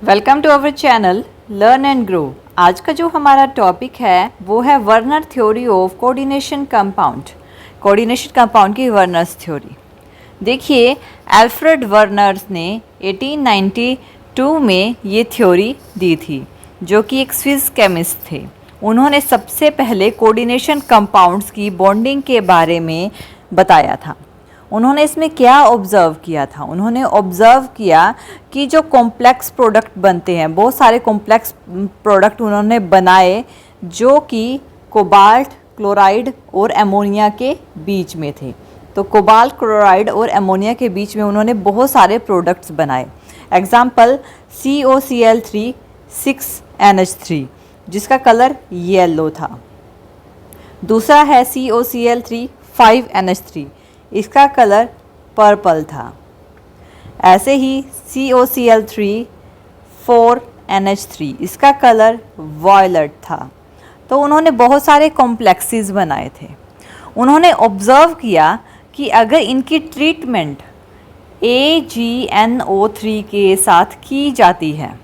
Welcome to our channel learn and grow. आज का जो हमारा टॉपिक है वो है Werner theory of coordination compound. Coordination compound की वर्नर्स थ्योरी। देखिए, अल्फ्रेड वर्नर्स ने 1892 में ये थ्योरी दी थी, जो कि एक स्विस केमिस्ट थे। उन्होंने सबसे पहले कोऑर्डिनेशन कंपाउंड्स की बॉन्डिंग के बारे में बताया था। उन्होंने इसमें क्या ऑब्ज़र्व किया था? उन्होंने ऑब्ज़र्व किया कि जो कॉम्प्लेक्स प्रोडक्ट बनते हैं, बहुत सारे कॉम्प्लेक्स प्रोडक्ट उन्होंने बनाए जो कि कोबाल्ट, क्लोराइड और एमोनिया के बीच में थे। तो कोबाल्ट, क्लोराइड और एमोनिया के बीच में उन्होंने बहुत सारे प्रोडक्ट्स बनाए। एग्जाम्पल COCl3 6NH3 जिसका कलर येलो था। दूसरा है COCl3 5NH3, इसका कलर पर्पल था। ऐसे ही COCl3 4NH3, इसका कलर वायलेट था। तो उन्होंने बहुत सारे कॉम्प्लेक्सेस बनाए थे। उन्होंने ऑब्ज़र्व किया कि अगर इनकी ट्रीटमेंट AgNO3 के साथ की जाती है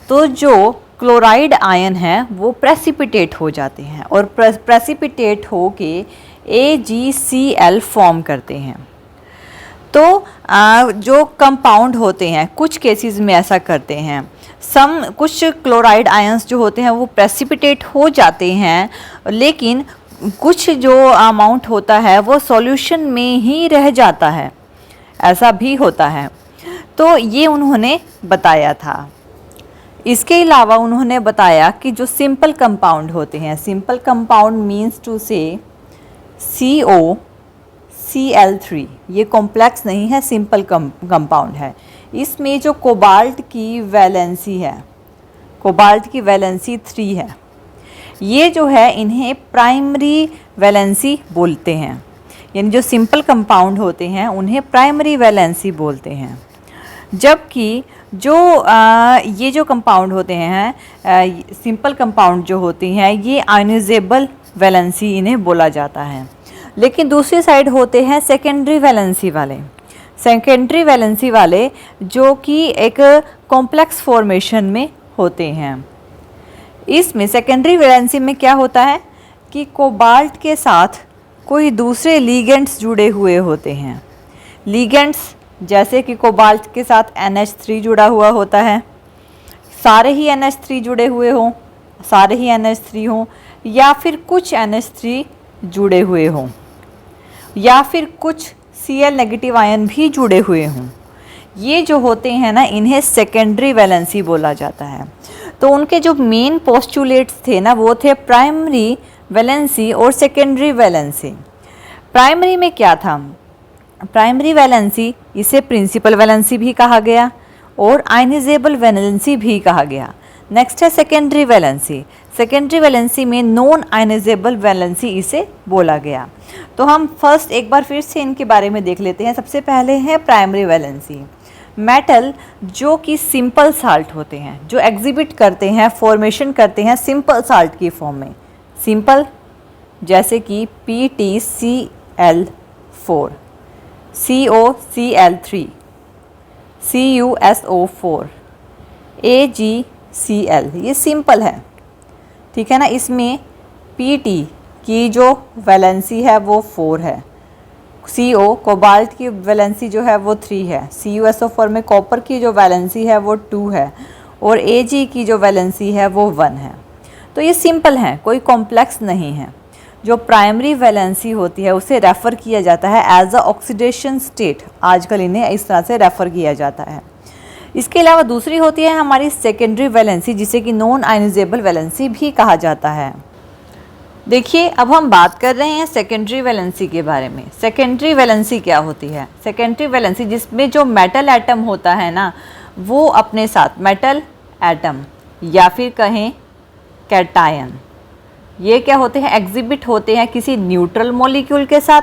तो जो क्लोराइड आयन है वो प्रेसिपिटेट हो जाते हैं और प्रेसिपिटेट हो के AgCl फॉर्म करते हैं। तो जो कंपाउंड होते हैं, कुछ केसेस में ऐसा करते हैं। कुछ क्लोराइड आयंस जो होते हैं वो प्रेसिपिटेट हो जाते हैं, लेकिन कुछ जो अमाउंट होता है वो सॉल्यूशन में ही रह जाता है। ऐसा भी होता है। तो ये उन्होंने बताया था। इसके अलावा उन्होंने बताया कि जो सिंपल कंपाउंड होते हैं, सिंपल कंपाउंड मीन्स टू से COCl3, ये कॉम्प्लेक्स नहीं है, सिंपल कंपाउंड है। इसमें जो कोबाल्ट की वैलेंसी है, कोबाल्ट की वैलेंसी 3 है। ये जो है इन्हें प्राइमरी वैलेंसी बोलते हैं। यानी जो सिंपल कंपाउंड होते हैं उन्हें प्राइमरी वैलेंसी बोलते हैं। जबकि जो ये जो कंपाउंड होते हैं, सिंपल कंपाउंड जो होती हैं, ये आयनाइजेबल वैलेंसी इन्हें बोला जाता है। लेकिन दूसरी साइड होते हैं सेकेंडरी वैलेंसी वाले। सेकेंडरी वैलेंसी वाले जो कि एक कॉम्प्लेक्स फॉर्मेशन में होते हैं। इसमें सेकेंडरी वैलेंसी में क्या होता है कि कोबाल्ट के साथ कोई दूसरे लिगेंड्स जुड़े हुए होते हैं। लिगेंड्स जैसे कि कोबाल्ट के साथ NH3 जुड़ा हुआ होता है, सारे ही NH3 जुड़े हुए हों, सारे ही NH3 हों, या फिर कुछ NH3 जुड़े हुए हों, या फिर कुछ Cl नेगेटिव आयन भी जुड़े हुए हों। ये जो होते हैं ना, इन्हें सेकेंडरी वैलेंसी बोला जाता है। तो उनके जो मेन पोस्टुलेट्स थे ना, वो थे प्राइमरी वैलेंसी और सेकेंडरी वैलेंसी। प्राइमरी में क्या था? प्राइमरी वैलेंसी, इसे प्रिंसिपल वैलेंसी भी कहा गया और आयनाइजेबल वैलेंसी भी कहा गया। नेक्स्ट है सेकेंडरी वैलेंसी। सेकेंडरी वैलेंसी में नॉन आयनाइजेबल वैलेंसी इसे बोला गया। तो हम फर्स्ट एक बार फिर से इनके बारे में देख लेते हैं। सबसे पहले है प्राइमरी वैलेंसी। मेटल जो कि सिंपल साल्ट होते हैं, जो एग्जिबिट करते हैं, फॉर्मेशन करते हैं सिंपल साल्ट की फॉर्म में। सिंपल जैसे कि PTCl4, COCl3, CuSO4, AgCl, ये सिंपल है, ठीक है ना। इसमें Pt की जो वैलेंसी है वो 4 है, CO कोबाल्ट की वैलेंसी जो है वो 3 है, CuSO4 में कॉपर की जो वैलेंसी है वो 2 है और Ag की जो वैलेंसी है वो 1 है। तो ये सिंपल है, कोई कॉम्प्लेक्स नहीं है। जो प्राइमरी वैलेंसी होती है उसे रेफ़र किया जाता है एज अ ऑक्सीडेशन स्टेट। आजकल इन्हें इस तरह से रेफ़र किया जाता है। इसके अलावा दूसरी होती है हमारी सेकेंडरी वैलेंसी, जिसे कि नॉन आयनाइजेबल वैलेंसी भी कहा जाता है। देखिए, अब हम बात कर रहे हैं सेकेंडरी वैलेंसी के बारे में। सेकेंडरी वैलेंसी क्या होती है? सेकेंडरी वैलेंसी जिसमें जो मेटल एटम होता है ना, वो अपने साथ मेटल एटम या फिर कहें कैटायन, ये क्या होते हैं? एग्जिबिट होते हैं किसी न्यूट्रल मॉलिक्यूल के साथ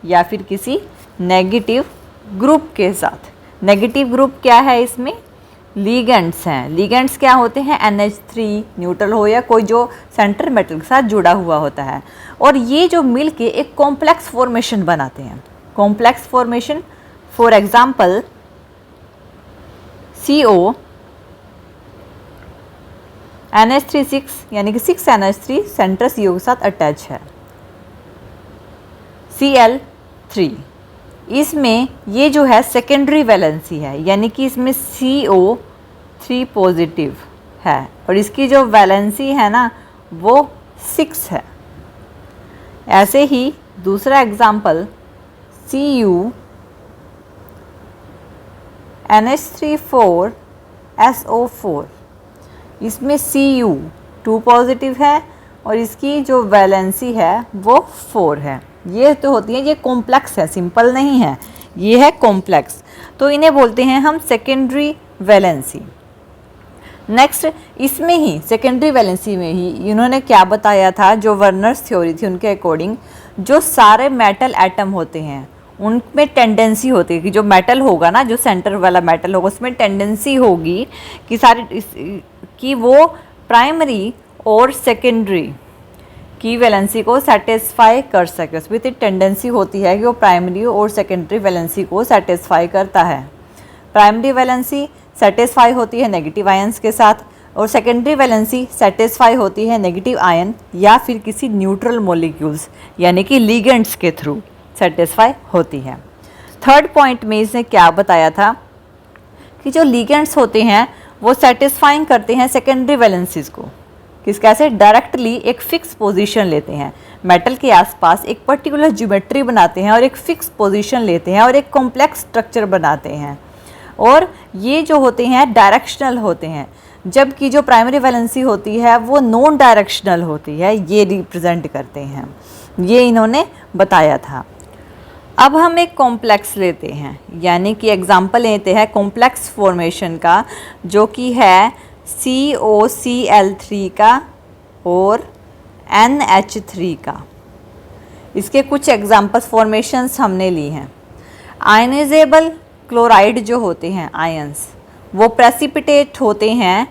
या फिर किसी नेगेटिव ग्रुप के साथ। नेगेटिव ग्रुप क्या है? इसमें लिगेंड्स हैं। लिगेंड्स क्या होते हैं? NH3 न्यूट्रल हो या कोई जो सेंटर मेटल के साथ जुड़ा हुआ होता है, और ये जो मिलके एक कॉम्प्लेक्स फॉर्मेशन बनाते हैं। Complex formation, for example CO NH3 6 यानी कि 6 NH3 सेंटर CO के साथ अटैच है। Cl3 इसमें ये जो है सेकेंडरी वैलेंसी है, यानी कि इसमें CO3 पॉजिटिव है और इसकी जो वैलेंसी है ना वो 6 है। ऐसे ही दूसरा एग्जाम्पल Cu NH3 4SO4, इसमें Cu 2 पॉजिटिव है और इसकी जो वैलेंसी है वो 4 है। ये तो होती है, ये कॉम्प्लेक्स है, सिंपल नहीं है, ये है कॉम्प्लेक्स, तो इन्हें बोलते हैं हम सेकेंडरी वैलेंसी। नेक्स्ट, इसमें ही सेकेंडरी वैलेंसी में ही इन्होंने क्या बताया था, जो वर्नर्स थ्योरी थी उनके अकॉर्डिंग जो सारे मेटल एटम होते हैं उनमें टेंडेंसी होती है कि जो मेटल होगा ना, जो सेंटर वाला मेटल होगा उसमें टेंडेंसी होगी कि कि वो प्राइमरी और सेकेंडरी की वैलेंसी को सेटिस्फाई कर सके। उसमें इतनी टेंडेंसी होती है कि वो प्राइमरी और सेकेंडरी वैलेंसी को सेटिस्फाई करता है। प्राइमरी वैलेंसी सेटिस्फाई होती है नेगेटिव आयंस के साथ और सेकेंडरी वैलेंसी सेटिस्फाई होती है नेगेटिव आयन या फिर किसी न्यूट्रल मॉलिक्यूल्स यानी कि लिगेंड्स के थ्रू सेटिस्फाई होती है। थर्ड पॉइंट में इसने क्या बताया था कि जो लिगेंड्स होते हैं वो सेटिस्फाइंग करते हैं सेकेंडरी वैलेंसीज को। कैसे? डायरेक्टली एक फिक्स पोजीशन लेते हैं, मेटल के आसपास एक पर्टिकुलर ज्योमेट्री बनाते हैं और एक फिक्स पोजीशन लेते हैं और एक कॉम्प्लेक्स स्ट्रक्चर बनाते हैं, और ये जो होते हैं डायरेक्शनल होते हैं, जबकि जो प्राइमरी वैलेंसी होती है वो नॉन डायरेक्शनल होती है, ये रिप्रेजेंट करते हैं। ये इन्होंने बताया था। अब हम एक कॉम्प्लेक्स लेते हैं, यानी कि एग्जाम्पल लेते हैं कॉम्प्लेक्स फॉर्मेशन का, जो कि है COCl3 का और NH3 का। इसके कुछ एग्जाम्पल्स फॉर्मेशंस हमने ली हैं। आयनाइजेबल क्लोराइड जो होते हैं आयंस, वो प्रेसिपिटेट होते हैं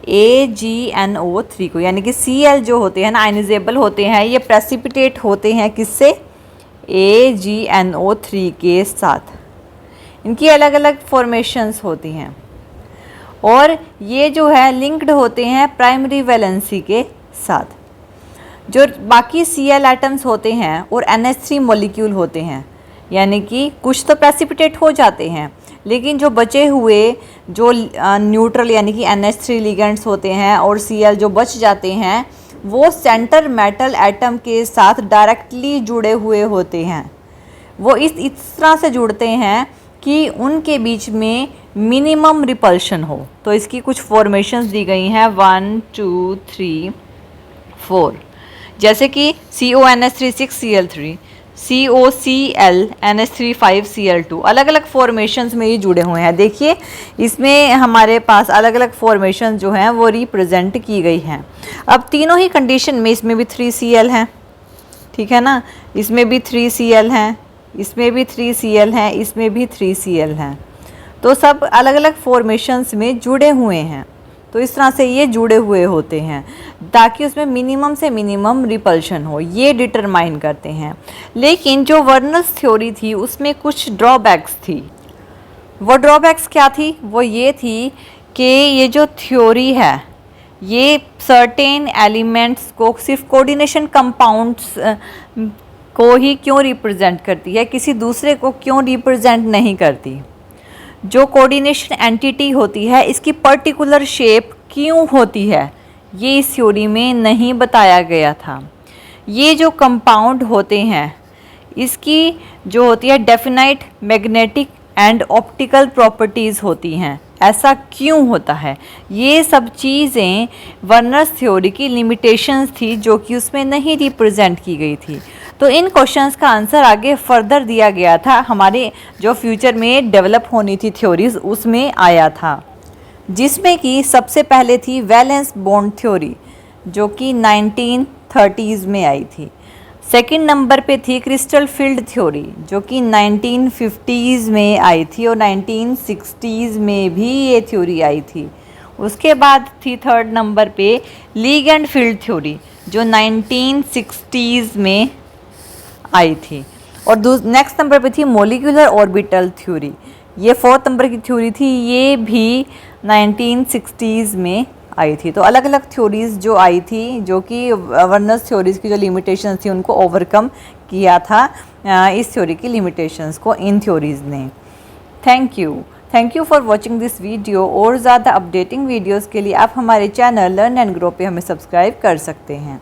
AgNO3 को, यानी कि Cl जो होते हैं ना आयनाइजेबल होते हैं, ये प्रेसिपिटेट होते हैं किससे? AgNO3 के साथ। इनकी अलग अलग फॉर्मेशंस होती हैं और ये जो है लिंक्ड होते हैं प्राइमरी वैलेंसी के साथ। जो बाकी Cl एटम्स होते हैं और NH3 मॉलिक्यूल होते हैं, यानी कि कुछ तो प्रेसिपिटेट हो जाते हैं, लेकिन जो बचे हुए जो न्यूट्रल यानी कि NH3 लिगेंड्स होते हैं और Cl जो बच जाते हैं वो सेंटर मेटल एटम के साथ डायरेक्टली जुड़े हुए होते हैं। वो इस तरह से जुड़ते हैं कि उनके बीच में मिनिमम रिपल्शन हो। तो इसकी कुछ फॉर्मेशंस दी गई हैं 1 2 3 4, जैसे कि CONH3 6Cl3, COCl NH3 5Cl2, अलग अलग फॉर्मेशंस में ये जुड़े हुए हैं। देखिए इसमें हमारे पास अलग अलग फॉर्मेशन जो हैं वो रिप्रेजेंट की गई हैं। अब तीनों ही कंडीशन में इसमें भी 3Cl हैं, ठीक है ना, इसमें भी 3Cl हैं, इसमें भी 3Cl हैं, इसमें भी 3Cl हैं, तो सब अलग अलग फॉर्मेशंस में जुड़े हुए हैं। तो इस तरह से ये जुड़े हुए होते हैं ताकि उसमें मिनिमम से मिनिमम रिपल्शन हो, ये डिटरमाइन करते हैं। लेकिन जो वर्नर्स थ्योरी थी उसमें कुछ ड्रॉबैक्स थी। वो ड्रॉबैक्स क्या थी? वो ये थी कि ये जो थ्योरी है ये सर्टेन एलिमेंट्स को सिर्फ कोऑर्डिनेशन कंपाउंड्स को ही क्यों रिप्रेजेंट करती है, किसी दूसरे को क्यों रिप्रेजेंट नहीं करती। जो कोऑर्डिनेशन एंटिटी होती है इसकी पर्टिकुलर शेप क्यों होती है, ये इस थ्योरी में नहीं बताया गया था। ये जो कंपाउंड होते हैं इसकी जो होती है definite magnetic and optical properties होती हैं, ऐसा क्यों होता है, ये सब चीज़ें वर्नर्स थ्योरी की लिमिटेशंस थी जो कि उसमें नहीं रिप्रेजेंट की गई थी। तो इन क्वेश्चंस का आंसर आगे फर्दर दिया गया था, हमारे जो फ्यूचर में डेवलप होनी थी थ्योरीज उसमें आया था, जिसमें कि सबसे पहले थी वैलेंस बॉन्ड थ्योरी जो कि 1930s में आई थी। सेकंड नंबर पे थी क्रिस्टल फील्ड थ्योरी जो कि 1950s में आई थी और 1960s में भी ये थ्योरी आई थी। उसके बाद थी थर्ड नंबर पे लिगेंड फील्ड थ्योरी जो 1960s में आई थी, और नेक्स्ट नंबर पे थी मॉलिक्यूलर ऑर्बिटल थ्योरी, ये फोर्थ नंबर की थ्योरी थी, ये भी 1960s में आई थी। तो अलग अलग थ्योरीज़ जो आई थी, जो कि वर्नर्स थ्योरीज़ की जो लिमिटेशंस थी उनको ओवरकम किया था इस थ्योरी की लिमिटेशंस को इन थ्योरीज़ ने। Thank you for watching this video. और ज़्यादा अपडेटिंग वीडियोज़ के लिए आप हमारे चैनल लर्न एंड ग्रो पे हमें सब्सक्राइब कर सकते हैं।